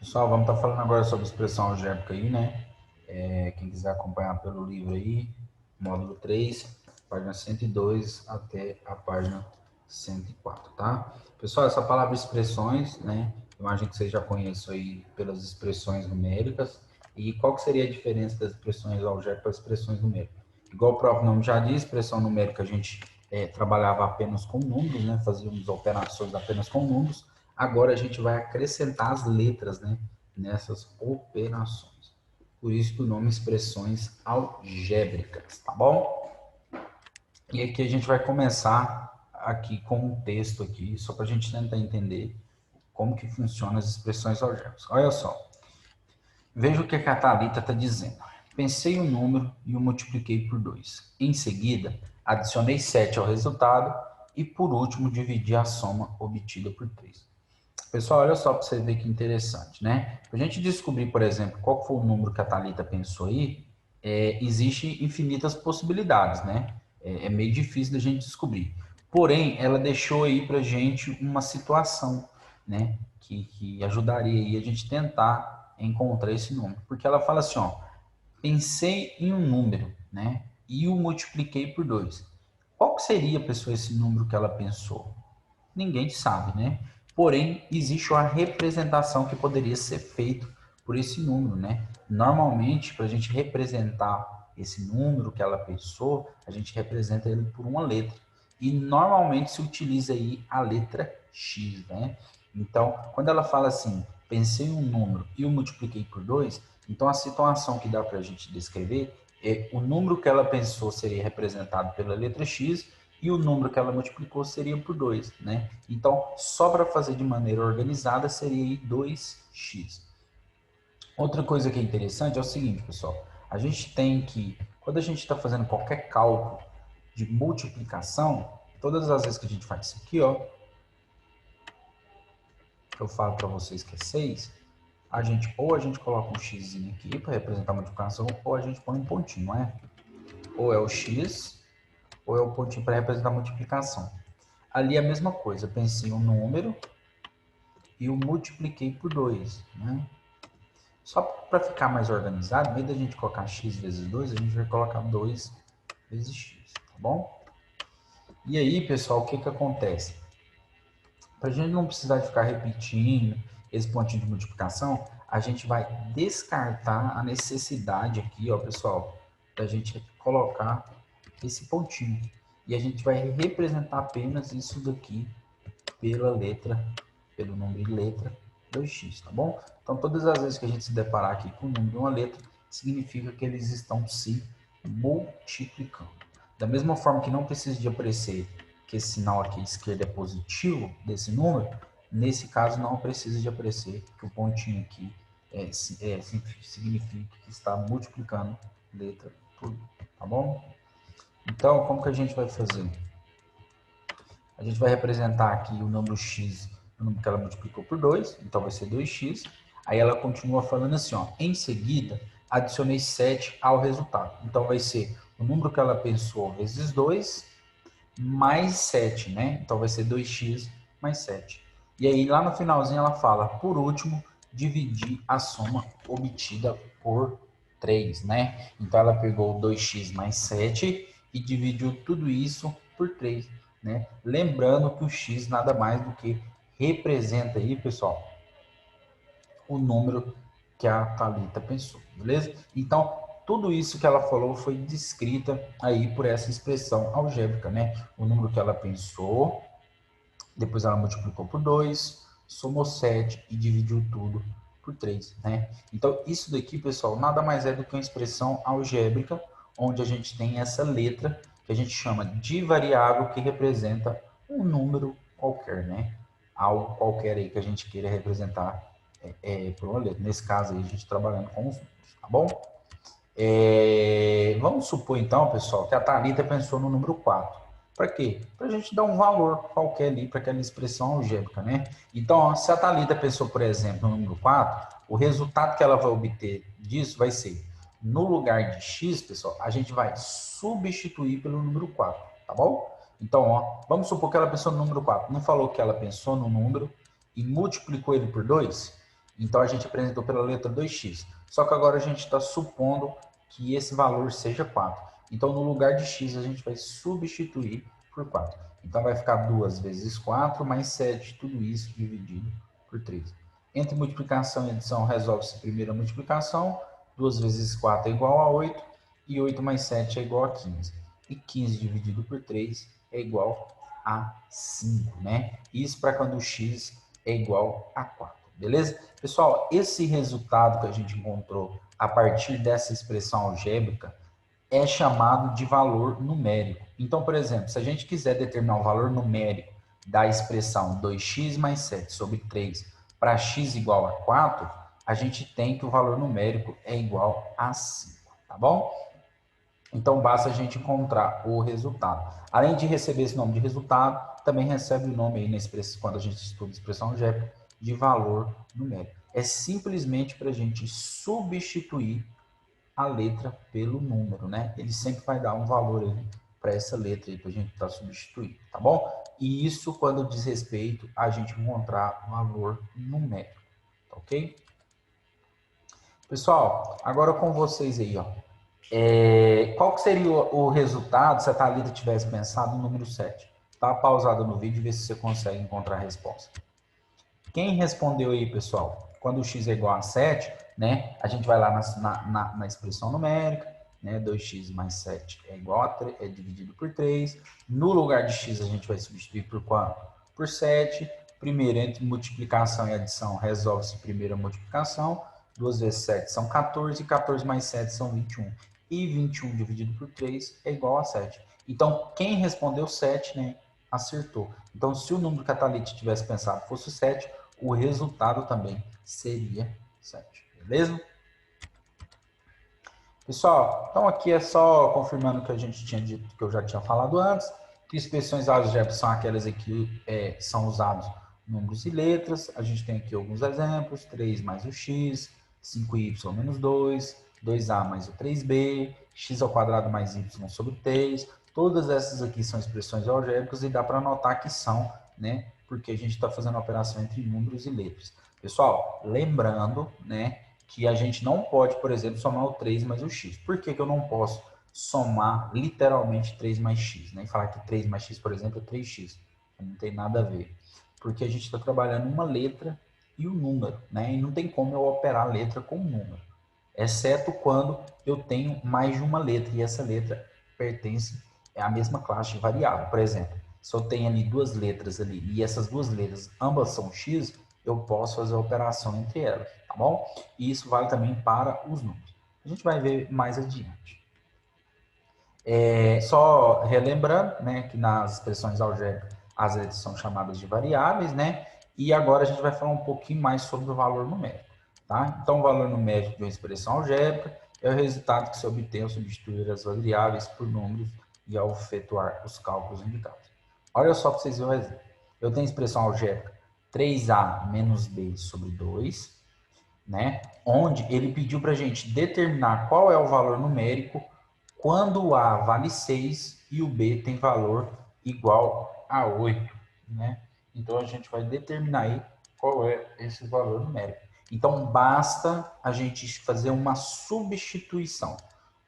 Pessoal, vamos estar falando agora sobre expressão algébrica aí, né? Quem quiser acompanhar pelo livro aí, módulo 3, página 102 até a página 104, tá? Pessoal, essa palavra expressões, né? Imagino que vocês já conheçam aí pelas expressões numéricas. E qual que seria a diferença das expressões algébricas para as expressões numéricas? Igual o próprio nome já diz, expressão numérica a gente trabalhava apenas com números, né? Fazíamos operações apenas com números. Agora a gente vai acrescentar as letras, né, nessas operações. Por isso que o nome é expressões algébricas, tá bom? E aqui a gente vai começar aqui com um texto aqui, só para a gente tentar entender como que funcionam as expressões algébricas. Olha só, veja o que a Catalita está dizendo. Pensei um número e o multipliquei por 2. Em seguida, adicionei 7 ao resultado e, por último, dividi a soma obtida por 3. Pessoal, olha só para você ver que interessante, né? Para a gente descobrir, por exemplo, qual foi o número que a Thalita pensou aí, existe infinitas possibilidades, né? É meio difícil da gente descobrir. Porém, ela deixou aí para a gente uma situação, né? Que ajudaria aí a gente tentar encontrar esse número. Porque ela fala assim, ó, pensei em um número, né? E o multipliquei por 2. Qual que seria, pessoal, esse número que ela pensou? Ninguém sabe, né? Porém, existe uma representação que poderia ser feita por esse número, né? Normalmente, para a gente representar esse número que ela pensou, a gente representa ele por uma letra. E normalmente se utiliza aí a letra X, né? Então, quando ela fala assim, pensei em um número e o multipliquei por 2, então a situação que dá para a gente descrever é o número que ela pensou seria representado pela letra X e o número que ela multiplicou seria por 2, né? Então, só para fazer de maneira organizada, seria 2x. Outra coisa que é interessante é o seguinte, pessoal. A gente tem que, quando a gente está fazendo qualquer cálculo de multiplicação, todas as vezes que a gente faz isso aqui, ó, eu falo para vocês que é 6, ou a gente coloca um x aqui para representar a multiplicação, ou a gente põe um pontinho, não é? Ou é o x, ou é o pontinho para representar a multiplicação. Ali é a mesma coisa, eu pensei em um número e o multipliquei por 2, né? Só para ficar mais organizado, em vez da gente colocar x vezes 2, a gente vai colocar 2 vezes x, tá bom? E aí, pessoal, o que que acontece? Para a gente não precisar de ficar repetindo esse pontinho de multiplicação, a gente vai descartar a necessidade aqui, ó, pessoal, da gente colocar esse pontinho. E a gente vai representar apenas isso daqui pela letra, pelo número de letra 2x, tá bom? Então, todas as vezes que a gente se deparar aqui com o número de uma letra, significa que eles estão se multiplicando. Da mesma forma que não precisa de aparecer que esse sinal aqui à esquerda é positivo desse número, nesse caso não precisa de aparecer que o pontinho aqui significa que está multiplicando letra por, tá bom? Então, como que a gente vai fazer? A gente vai representar aqui o número x, o número que ela multiplicou por 2, então vai ser 2x. Aí ela continua falando assim, ó, em seguida, adicionei 7 ao resultado. Então vai ser o número que ela pensou vezes 2 mais 7, né? Então vai ser 2x mais 7. E aí lá no finalzinho ela fala, por último, dividir a soma obtida por 3, né? Então ela pegou 2x mais 7 e dividiu tudo isso por 3, né? Lembrando que o x nada mais do que representa aí, pessoal, o número que a Thalita pensou, beleza? Então, tudo isso que ela falou foi descrita aí por essa expressão algébrica, né? O número que ela pensou, depois ela multiplicou por 2, somou 7 e dividiu tudo por 3, né? Então, isso daqui, pessoal, nada mais é do que uma expressão algébrica, onde a gente tem essa letra que a gente chama de variável que representa um número qualquer, né? Algo qualquer aí que a gente queira representar por uma letra. Nesse caso aí, a gente trabalhando com os números, tá bom? Vamos supor então, pessoal, que a Thalita pensou no número 4. Para quê? Para a gente dar um valor qualquer ali para aquela expressão algébrica, né? Então, ó, se a Thalita pensou, por exemplo, no número 4, o resultado que ela vai obter disso vai ser, no lugar de x, pessoal, a gente vai substituir pelo número 4, tá bom? Então, ó, vamos supor que ela pensou no número 4. Não falou que ela pensou no número e multiplicou ele por 2? Então, a gente apresentou pela letra 2x. Só que agora a gente está supondo que esse valor seja 4. Então, no lugar de x, a gente vai substituir por 4. Então, vai ficar 2 vezes 4 mais 7, tudo isso dividido por 3. Entre multiplicação e adição, resolve-se a primeira multiplicação. 2 vezes 4 é igual a 8. E 8 mais 7 é igual a 15. E 15 dividido por 3 é igual a 5, né? Isso para quando o x é igual a 4, beleza? Pessoal, esse resultado que a gente encontrou a partir dessa expressão algébrica é chamado de valor numérico. Então, por exemplo, se a gente quiser determinar o valor numérico da expressão 2x mais 7 sobre 3 para x igual a 4, a gente tem que o valor numérico é igual a 5, tá bom? Então, basta a gente encontrar o resultado. Além de receber esse nome de resultado, também recebe o nome aí na expressão, quando a gente estuda expressão algébrica, de valor numérico. É simplesmente para a gente substituir a letra pelo número, né? Ele sempre vai dar um valor aí para essa letra aí para a gente estar substituindo, tá bom? E isso quando diz respeito a gente encontrar valor numérico, tá ok? Pessoal, agora com vocês aí, ó. Qual que seria o resultado se a Thalita tivesse pensado no número 7? Tá pausado no vídeo e vê se você consegue encontrar a resposta. Quem respondeu aí, pessoal? Quando o x é igual a 7, né? A gente vai lá na expressão numérica, né? 2x mais 7 é igual a 3, é dividido por 3. No lugar de x, a gente vai substituir por quanto? Por 7. Primeiro, entre multiplicação e adição, resolve-se primeiro a multiplicação. 2 vezes 7 são 14, 14 mais 7 são 21. E 21 dividido por 3 é igual a 7. Então, quem respondeu 7, né, acertou. Então, se o número que a Thalita tivesse pensado fosse 7, o resultado também seria 7, beleza? Pessoal, então aqui é só confirmando o que a gente tinha dito, que eu já tinha falado antes, que expressões algébricas são aquelas em que são usados números e letras. A gente tem aqui alguns exemplos: 3 mais o x, 5y menos 2, 2a mais o 3b, x ao quadrado mais y sobre 3. Todas essas aqui são expressões algébricas e dá para notar que são, né? Porque a gente está fazendo a operação entre números e letras. Pessoal, lembrando, né, que a gente não pode, por exemplo, somar o 3 mais o x. Por que que eu não posso somar literalmente 3 mais x, né? E falar que 3 mais x, por exemplo, é 3x. Não tem nada a ver. Porque a gente está trabalhando uma letra e o número, né? E não tem como eu operar a letra com o número. Exceto quando eu tenho mais de uma letra e essa letra pertence à mesma classe de variável. Por exemplo, se eu tenho ali duas letras ali e essas duas letras ambas são x, eu posso fazer a operação entre elas, tá bom? E isso vale também para os números. A gente vai ver mais adiante. Só relembrando, né, que nas expressões algébricas as letras são chamadas de variáveis, né? E agora a gente vai falar um pouquinho mais sobre o valor numérico, tá? Então, o valor numérico de uma expressão algébrica é o resultado que se obtém ao substituir as variáveis por números e ao efetuar os cálculos indicados. Olha só para vocês verem o exemplo. Eu tenho a expressão algébrica 3a menos b sobre 2, né? Onde ele pediu para a gente determinar qual é o valor numérico quando o A vale 6 e o B tem valor igual a 8, né? Então, a gente vai determinar aí qual é esse valor numérico. Então, basta a gente fazer uma substituição.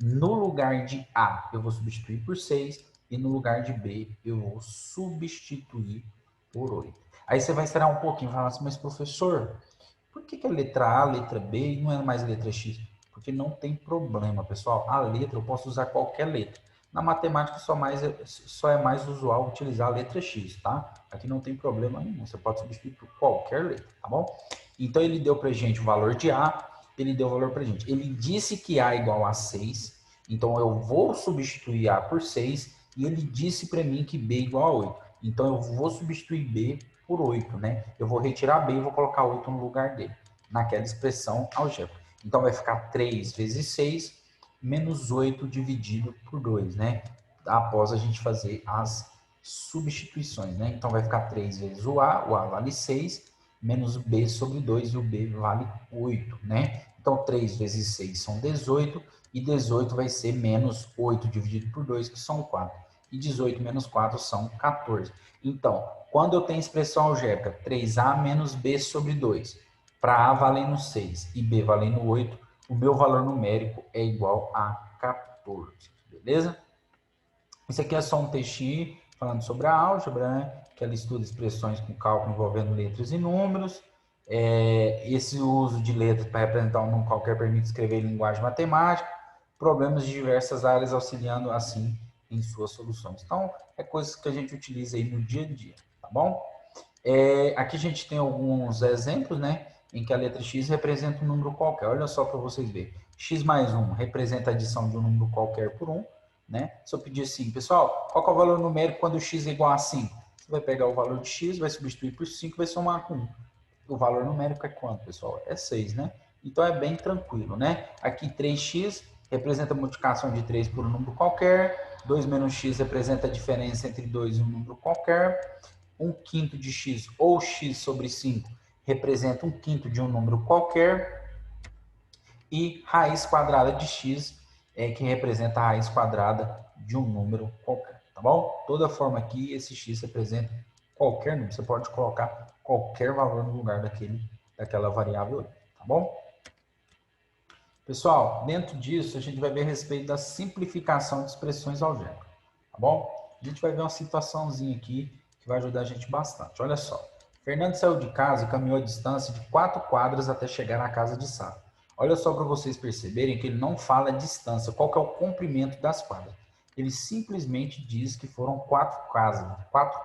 No lugar de A, eu vou substituir por 6 e no lugar de B, eu vou substituir por 8. Aí você vai esperar um pouquinho e falar assim, mas professor, por que a letra A, letra B e não é mais letra X? Porque não tem problema, pessoal. A letra, eu posso usar qualquer letra. Na matemática, só é mais usual utilizar a letra X, tá? Aqui não tem problema nenhum. Você pode substituir por qualquer letra, tá bom? Então, ele deu pra gente o valor de A, ele deu o valor pra gente. Ele disse que A é igual a 6, então eu vou substituir A por 6, e ele disse para mim que B é igual a 8. Então, eu vou substituir B por 8, né? Eu vou retirar B e vou colocar 8 no lugar dele, naquela expressão algébrica. Então, vai ficar 3 vezes 6 menos 8 dividido por 2, né? Após a gente fazer as substituições, né? Então, vai ficar 3 vezes o A vale 6, menos B sobre 2, e o B vale 8, né? Então, 3 vezes 6 são 18, e 18 vai ser menos 8 dividido por 2, que são 4. E 18 menos 4 são 14. Então, quando eu tenho expressão algébrica 3a menos b sobre 2, para A valendo 6 e B valendo 8, o meu valor numérico é igual a 14, beleza? Isso aqui é só um textinho falando sobre a álgebra, né? Que ela estuda expressões com cálculo envolvendo letras e números. Esse uso de letras para representar um número qualquer permite escrever em linguagem matemática, problemas de diversas áreas auxiliando assim em suas soluções. Então, é coisas que a gente utiliza aí no dia a dia, tá bom? Aqui a gente tem alguns exemplos, né? Em que a letra X representa um número qualquer. Olha só para vocês verem. X mais 1 representa a adição de um número qualquer por 1. Né? Se eu pedir assim, pessoal, qual é o valor numérico quando x é igual a 5? Você vai pegar o valor de x, vai substituir por 5 e vai somar com 1. O valor numérico é quanto, pessoal? É 6, né? Então é bem tranquilo, né? Aqui 3x representa a multiplicação de 3 por um número qualquer. 2 menos x representa a diferença entre 2 e um número qualquer. 1/5 de x ou x sobre 5 representa 1/5 de um número qualquer. E raiz quadrada de x que representa a raiz quadrada de um número qualquer, tá bom? Toda forma aqui, esse x representa qualquer número. Você pode colocar qualquer valor no lugar daquela variável, tá bom? Pessoal, dentro disso, a gente vai ver a respeito da simplificação de expressões algébricas, tá bom? A gente vai ver uma situaçãozinha aqui que vai ajudar a gente bastante. Olha só. Fernando saiu de casa e caminhou a distância de 4 quadras até chegar na casa de Sara. Olha só para vocês perceberem que ele não fala a distância, qual que é o comprimento das quadras. Ele simplesmente diz que foram 4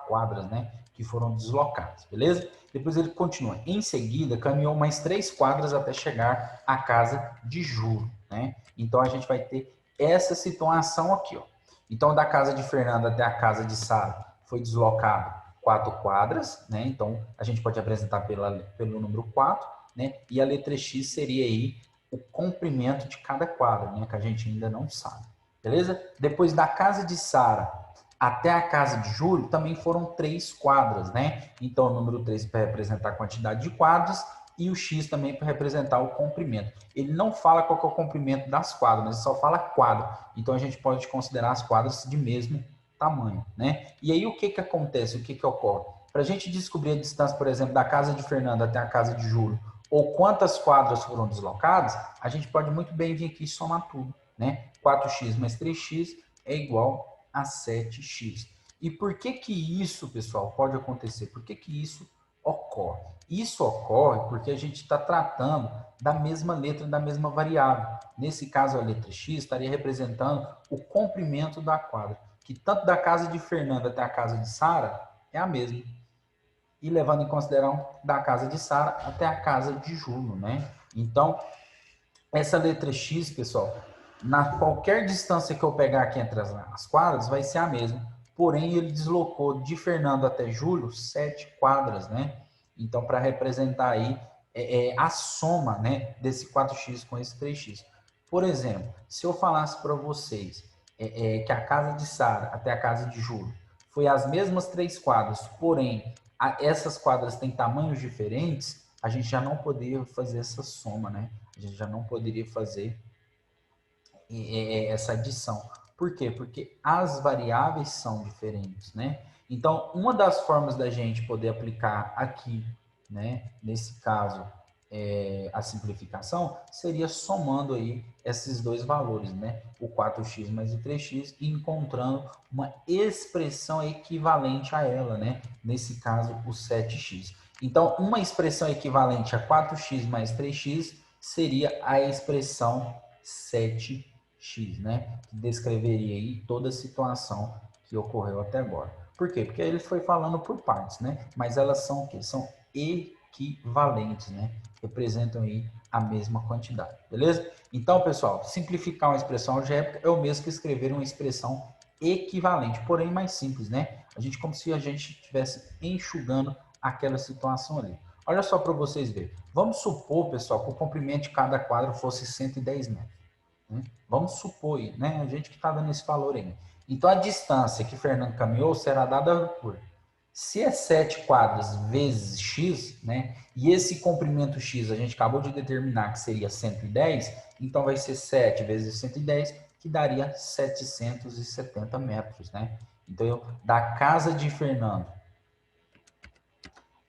quadras, né, que foram deslocadas, beleza? Depois ele continua. Em seguida, caminhou mais 3 quadras até chegar à casa de Júlio, né? Então a gente vai ter essa situação aqui, ó. Então da casa de Fernando até a casa de Sara foi deslocado 4 quadras, né? Então a gente pode apresentar pelo número 4, né? E a letra X seria aí o comprimento de cada quadra, né? Que a gente ainda não sabe, beleza? Depois da casa de Sara até a casa de Júlio também foram 3 quadras, né? Então o número 3 para representar a quantidade de quadros e o X também para representar o comprimento. Ele não fala qual que é o comprimento das quadras, mas ele só fala quadro. Então a gente pode considerar as quadras de mesmo tamanho, né? E aí o que que acontece? O que que ocorre? Para a gente descobrir a distância, por exemplo, da casa de Fernando até a casa de Júlio, ou quantas quadras foram deslocadas, a gente pode muito bem vir aqui e somar tudo, né? 4x mais 3x é igual a 7x. E por que que isso, pessoal, pode acontecer? Por que que isso ocorre? Isso ocorre porque a gente está tratando da mesma letra, da mesma variável. Nesse caso, a letra x estaria representando o comprimento da quadra, que tanto da casa de Fernanda até a casa de Sara é a mesma. E levando em consideração da casa de Sara até a casa de Júlio, né? Então, essa letra x, pessoal, na qualquer distância que eu pegar aqui entre as quadras, vai ser a mesma. Porém, ele deslocou de Fernando até Júlio 7 quadras, né? Então, para representar aí a soma, né, desse 4x com esse 3x. Por exemplo, se eu falasse para vocês que a casa de Sara até a casa de Júlio foi as mesmas 3 quadras, porém, essas quadras têm tamanhos diferentes, a gente já não poderia fazer essa soma, né? A gente já não poderia fazer essa adição. Por quê? Porque as variáveis são diferentes, né? Então, uma das formas da gente poder aplicar aqui, né, nesse caso, a simplificação, seria somando aí esses dois valores, né? O 4x mais o 3x e encontrando uma expressão equivalente a ela, né? Nesse caso, o 7x. Então, uma expressão equivalente a 4x mais 3x seria a expressão 7x, né? Que descreveria aí toda a situação que ocorreu até agora. Por quê? Porque ele foi falando por partes, né? Mas elas são o quê? São equivalentes, né? Representam aí a mesma quantidade, beleza? Então, pessoal, simplificar uma expressão algébrica é o mesmo que escrever uma expressão equivalente, porém mais simples, né? A gente como se a gente estivesse enxugando aquela situação ali. Olha só para vocês verem. Vamos supor, pessoal, que o comprimento de cada quadro fosse 110 metros. Né? Vamos supor, né? A gente que está dando esse valor aí. Então, a distância que Fernando caminhou será dada por... Se é 7 quadras vezes x, né? E esse comprimento x a gente acabou de determinar que seria 110, então vai ser 7 vezes 110, que daria 770 metros, né? Então, da casa de Fernando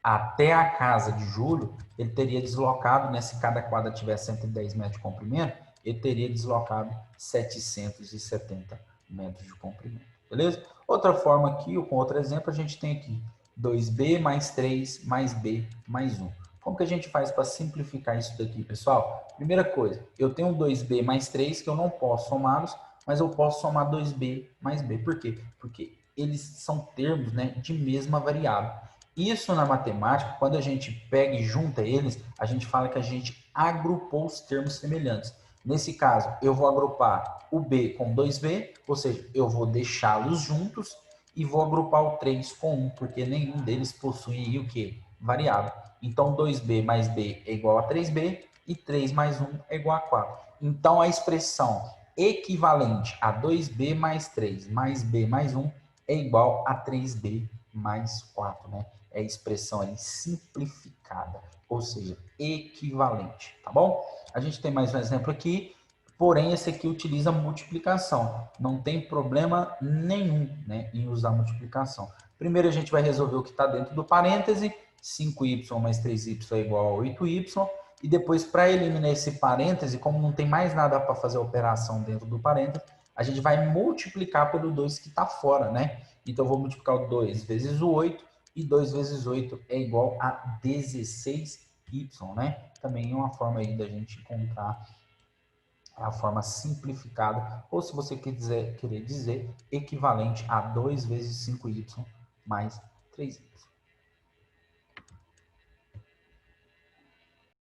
até a casa de Júlio, ele teria deslocado, né, se cada quadra tivesse 110 metros de comprimento, ele teria deslocado 770 metros de comprimento, beleza? Outra forma aqui, ou com outro exemplo, a gente tem aqui 2b mais 3 mais b mais 1. Como que a gente faz para simplificar isso daqui, pessoal? Primeira coisa, eu tenho 2b mais 3 que eu não posso somá-los, mas eu posso somar 2b mais b. Por quê? Porque eles são termos, né, de mesma variável. Isso na matemática, quando a gente pega e junta eles, a gente fala que a gente agrupou os termos semelhantes. Nesse caso, eu vou agrupar o b com 2b, ou seja, eu vou deixá-los juntos e vou agrupar o 3 com 1, porque nenhum deles possui o que? Variável. Então, 2b mais b é igual a 3b e 3 mais 1 é igual a 4. Então, a expressão equivalente a 2b mais 3 mais b mais 1 é igual a 3b mais 4, né? É a expressão ali simplificada, ou seja, equivalente, tá bom? A gente tem mais um exemplo aqui, porém esse aqui utiliza multiplicação. Não tem problema nenhum, né, em usar multiplicação. Primeiro a gente vai resolver o que está dentro do parêntese, 5y mais 3y é igual a 8y, e depois para eliminar esse parêntese, como não tem mais nada para fazer a operação dentro do parêntese, a gente vai multiplicar pelo 2 que está fora, né? Então eu vou multiplicar o 2 vezes o 8, e 2 vezes 8 é igual a 16y, né? Também é uma forma aí da gente encontrar a forma simplificada, ou se você querer dizer, equivalente a 2 vezes 5y mais 3y.